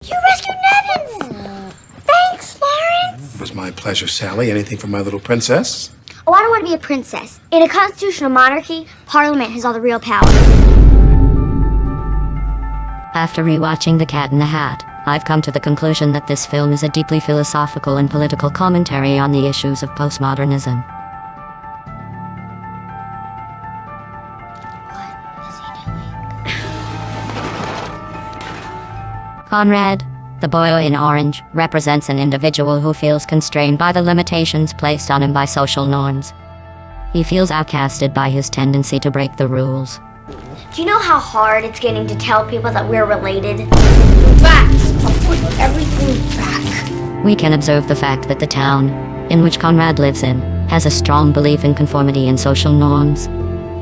You rescued Nevins! Thanks, Lawrence! It was my pleasure, Sally. Anything for my little princess? Oh, I don't want to be a princess. In a constitutional monarchy, Parliament has all the real power. After rewatching The Cat in the Hat, I've come to the conclusion that this film is a deeply philosophical and political commentary on the issues of postmodernism. What is he doing? Conrad, the boy in orange, represents an individual who feels constrained by the limitations placed on him by social norms. He feels outcasted by his tendency to break the rules. Do you know how hard it's getting to tell people that we're related? Facts! I'll put everything back. We can observe the fact that the town, in which Conrad lives in, has a strong belief in conformity and social norms.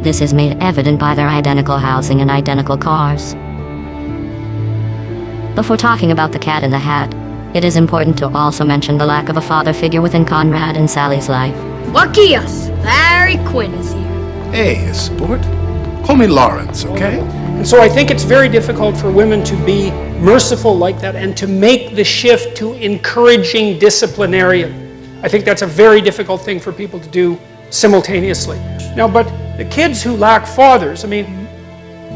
This is made evident by their identical housing and identical cars. Before talking about The Cat in the Hat, it is important to also mention the lack of a father figure within Conrad and Sally's life. Lucky us! Larry Quinn is here. Hey, sport. Call me Lawrence, okay? And so I think it's very difficult for women to be merciful like that and to make the shift to encouraging disciplinarian. I think that's a very difficult thing for people to do simultaneously. Now, but the kids who lack fathers, I mean,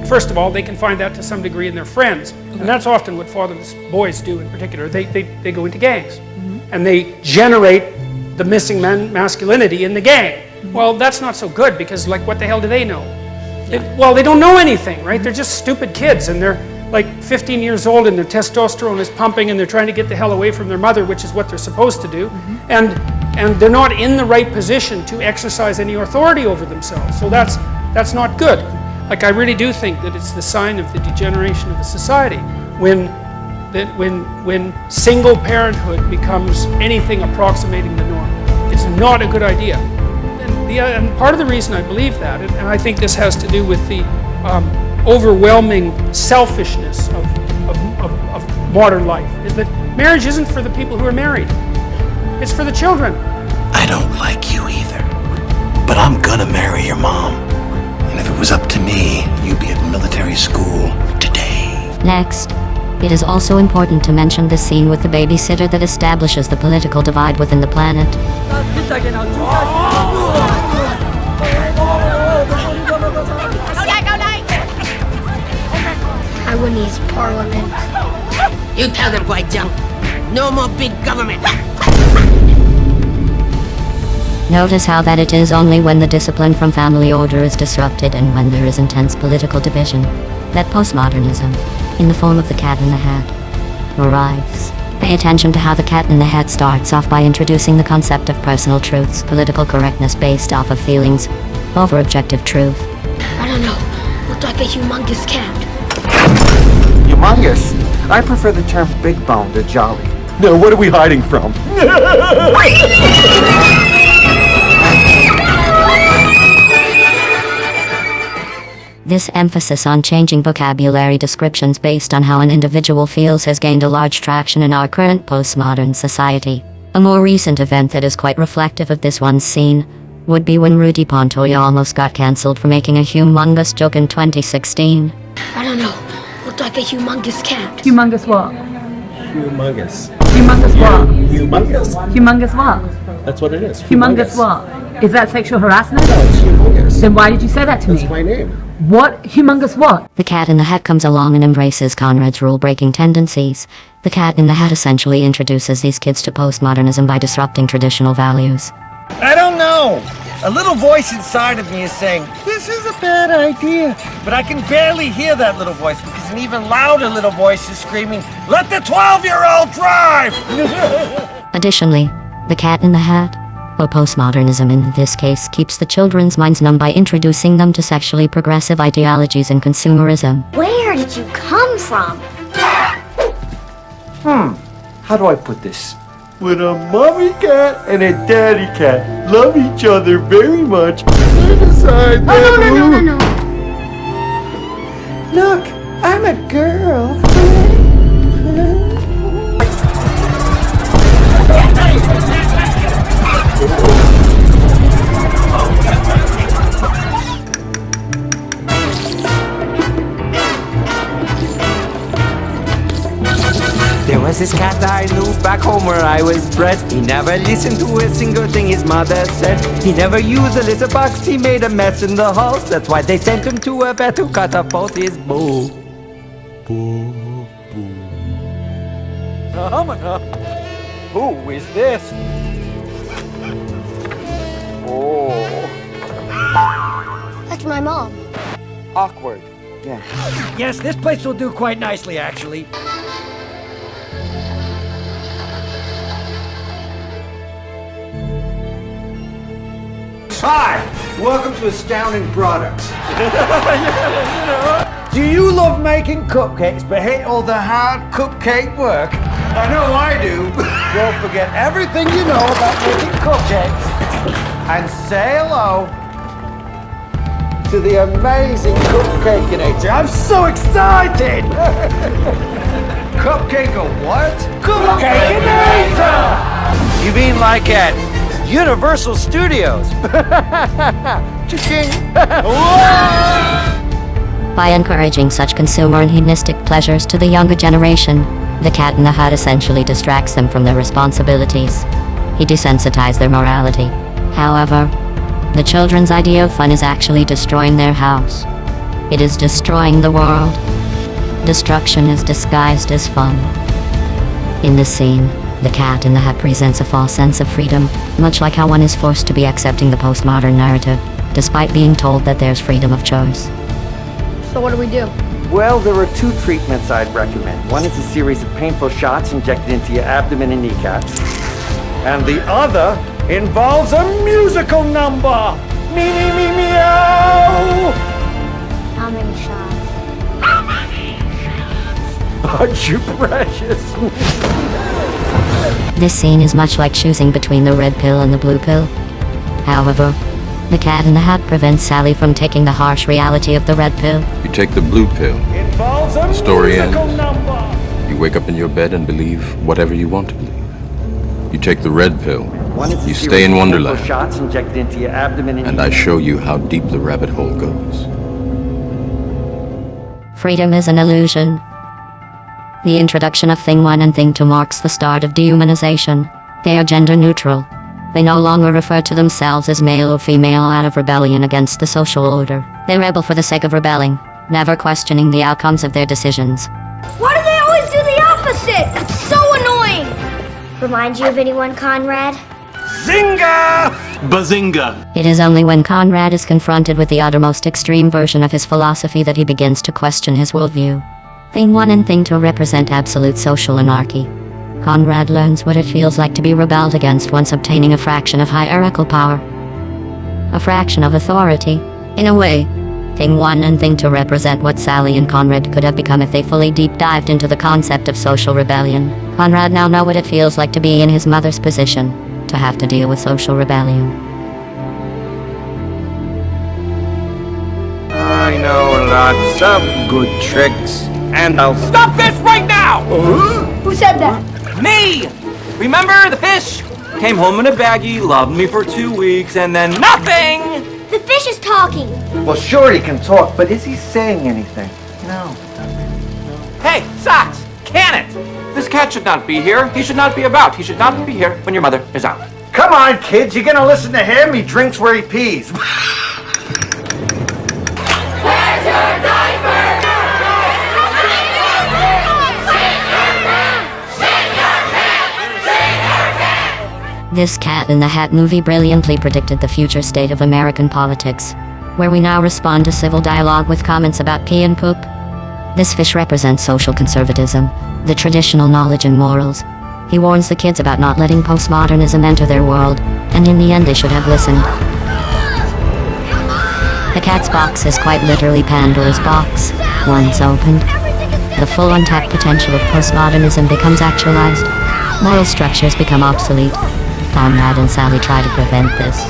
first of all, they can find that to some degree in their friends. And that's often what fatherless boys do in particular. They go into gangs. And they generate the missing masculinity in the gang. Well, that's not so good because, like, what the hell do they know? They don't know anything, right? They're just stupid kids, and they're like 15 years old, and their testosterone is pumping, and they're trying to get the hell away from their mother, which is what they're supposed to do. And they're not in the right position to exercise any authority over themselves. So that's not good. Like, I really do think that it's the sign of the degeneration of a society when single parenthood becomes anything approximating the norm. It's not a good idea. And part of the reason I believe that, and I think this has to do with the overwhelming selfishness of modern life, is that marriage isn't for the people who are married. It's for the children. I don't like you either, but I'm gonna marry your mom. And if it was up to me, you'd be at military school today. Next, it is also important to mention the scene with the babysitter that establishes the political divide within the planet. Taiwanese parliament. You tell them, Guai Jiang. No more big government. Notice how that it is only when the discipline from family order is disrupted and when there is intense political division that postmodernism, in the form of The Cat in the Hat, arrives. Pay attention to how The Cat in the Hat starts off by introducing the concept of personal truths, political correctness based off of feelings, over objective truth. I don't know. Looked like a humongous cat. Humongous? I prefer the term big bone to jolly. No, what are we hiding from? This emphasis on changing vocabulary descriptions based on how an individual feels has gained a large traction in our current postmodern society. A more recent event that is quite reflective of this one scene would be when Rudy Pontoya almost got cancelled for making a humongous joke in 2016. I don't know. Looked like a humongous cat. Humongous what? Humongous. Humongous what? Humongous. Humongous what? That's what it is. Humongous what? Is that sexual harassment? No, it's humongous. Then why did you say that to me? That's my name. What? Humongous what? The Cat in the Hat comes along and embraces Conrad's rule-breaking tendencies. The Cat in the Hat essentially introduces these kids to postmodernism by disrupting traditional values. I don't know. A little voice inside of me is saying, this is a bad idea. But I can barely hear that little voice because an even louder little voice is screaming, let the 12-year-old drive! Additionally, The Cat in the Hat, or postmodernism in this case, keeps the children's minds numb by introducing them to sexually progressive ideologies and consumerism. Where did you come from? How do I put this? When a mommy cat and a daddy cat love each other very much, they decide that... No. Look, I'm a girl. There was this cat I knew back home where I was bred. He never listened to a single thing his mother said. He never used a litter box, he made a mess in the halls. That's why they sent him to a vet who cut off both his boo. Boo, boo. Who is this? Oh. That's my mom. Awkward. Yeah. Yes, this place will do quite nicely, actually. Hi! Welcome to Astounding Products. Do you love making cupcakes but hate all the hard cupcake work? I know I do. Well, forget everything you know about making cupcakes and say hello to the amazing Cupcakeinator. I'm so excited! Cupcake or what? Cupcakeinator! You mean like at Universal Studios? Cha-ching! By encouraging such consumer and hedonistic pleasures to the younger generation, the Cat in the Hat essentially distracts them from their responsibilities. He desensitizes their morality. However, the children's idea of fun is actually destroying their house. It is destroying the world. Destruction is disguised as fun. In this scene, the Cat in the Hat presents a false sense of freedom, much like how one is forced to be accepting the postmodern narrative, despite being told that there's freedom of choice. So what do we do? Well, there are two treatments I'd recommend. One is a series of painful shots injected into your abdomen and kneecaps. And the other involves a musical number! Me, me, me, meow! How many shots? Aren't you precious? This scene is much like choosing between the red pill and the blue pill. However, the Cat in the Hat prevents Sally from taking the harsh reality of the red pill. You take the blue pill. Involves a The story musical ends. number! You wake up in your bed and believe whatever you want to believe. You take the red pill. One is a You series stay in of painful Wonderland. shots injected into your abdomen and And I show you how deep the rabbit hole goes. Freedom is an illusion. The introduction of Thing 1 and Thing 2 marks the start of dehumanization. They are gender neutral. They no longer refer to themselves as male or female out of rebellion against the social order. They rebel for the sake of rebelling, never questioning the outcomes of their decisions. Why do they always do the opposite? It's so annoying! Remind you of anyone, Conrad? Zinga! Bazinga! It is only when Conrad is confronted with the uttermost extreme version of his philosophy that he begins to question his worldview. Thing 1 and Thing 2 represent absolute social anarchy. Conrad learns what it feels like to be rebelled against once obtaining a fraction of hierarchical power. A fraction of authority. In a way, Thing 1 and Thing 2 represent what Sally and Conrad could have become if they fully deep dived into the concept of social rebellion. Conrad now knows what it feels like to be in his mother's position, to have to deal with social rebellion. I know lots of good tricks, and I'll Stop this right now! Who said that? Me! Remember the fish? Came home in a baggie, loved me for 2 weeks, and then nothing! The fish is talking. Well, sure he can talk, but is he saying anything? No. Hey, Socks! Can it! This cat should not be here. He should not be about. He should not be here when your mother is out. Come on, kids, you gonna listen to him? He drinks where he pees. This Cat in the Hat movie brilliantly predicted the future state of American politics, where we now respond to civil dialogue with comments about pee and poop. This fish represents social conservatism, the traditional knowledge and morals. He warns the kids about not letting postmodernism enter their world, and in the end they should have listened. The cat's box is quite literally Pandora's box. Once opened, the full untapped potential of postmodernism becomes actualized. Moral structures become obsolete. Conrad and Sally try to prevent this.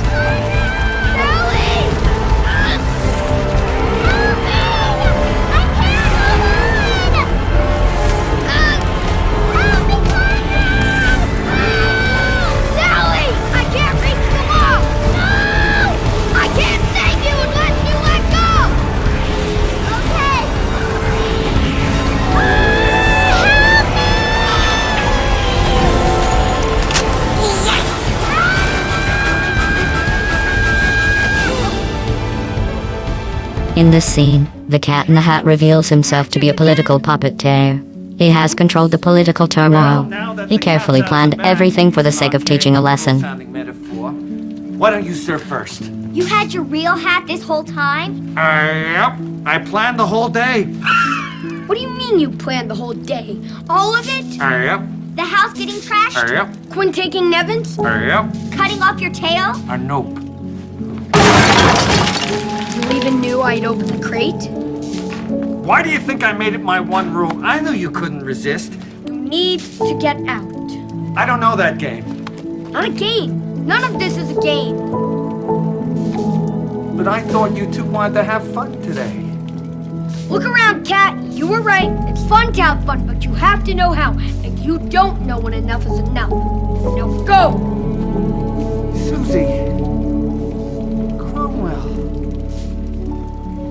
In this scene, the Cat in the Hat reveals himself to be a political puppeteer. He has controlled the political turmoil. He carefully planned everything for the sake of teaching a lesson. Why don't you serve first? You had your real hat this whole time? Yep. I planned the whole day. What do you mean you planned the whole day? All of it? Yep. The house getting trashed? Yep. Quinn taking Nevins? Yep. Cutting off your tail? Nope. You even knew I'd open the crate? Why do you think I made it my one room? I knew you couldn't resist. You need to get out. I don't know that game. Not a game. None of this is a game. But I thought you two wanted to have fun today. Look around, Cat. You were right. It's fun to have fun, but you have to know how. And you don't know when enough is enough. Now go! Susie. Cromwell.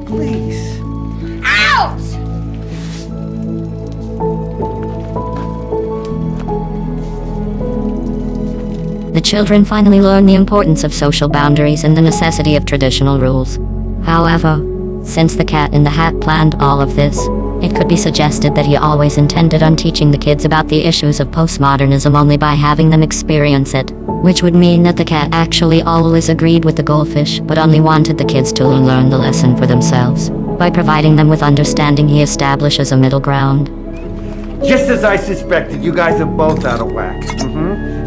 Please. Out! The children finally learn the importance of social boundaries and the necessity of traditional rules. However, since the Cat in the Hat planned all of this, it could be suggested that he always intended on teaching the kids about the issues of postmodernism only by having them experience it, which would mean that the cat actually always agreed with the goldfish but only wanted the kids to learn the lesson for themselves. By providing them with understanding, he establishes a middle ground. Just as I suspected, you guys are both out of whack.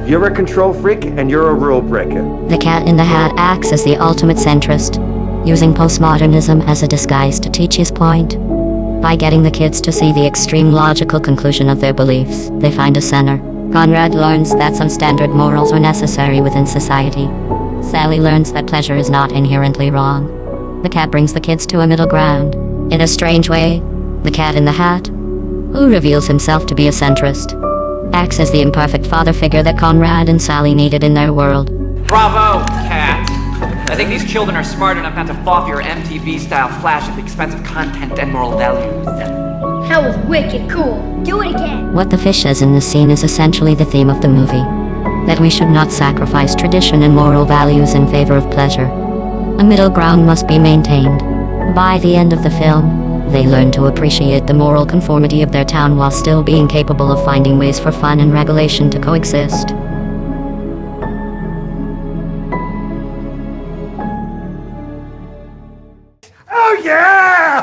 You're a control freak and you're a rule breaker. The Cat in the Hat acts as the ultimate centrist, using postmodernism as a disguise to teach his point. By getting the kids to see the extreme logical conclusion of their beliefs, they find a center. Conrad learns that some standard morals are necessary within society. Sally learns that pleasure is not inherently wrong. The cat brings the kids to a middle ground. In a strange way, the Cat in the Hat, who reveals himself to be a centrist, acts as the imperfect father figure that Conrad and Sally needed in their world. Bravo, Cat. I think these children are smart enough not to fall for your MTV-style flash at the expense of content and moral values. That was wicked cool. Do it again. What the fish says in this scene is essentially the theme of the movie. That we should not sacrifice tradition and moral values in favor of pleasure. A middle ground must be maintained. By the end of the film, they learn to appreciate the moral conformity of their town while still being capable of finding ways for fun and regulation to coexist.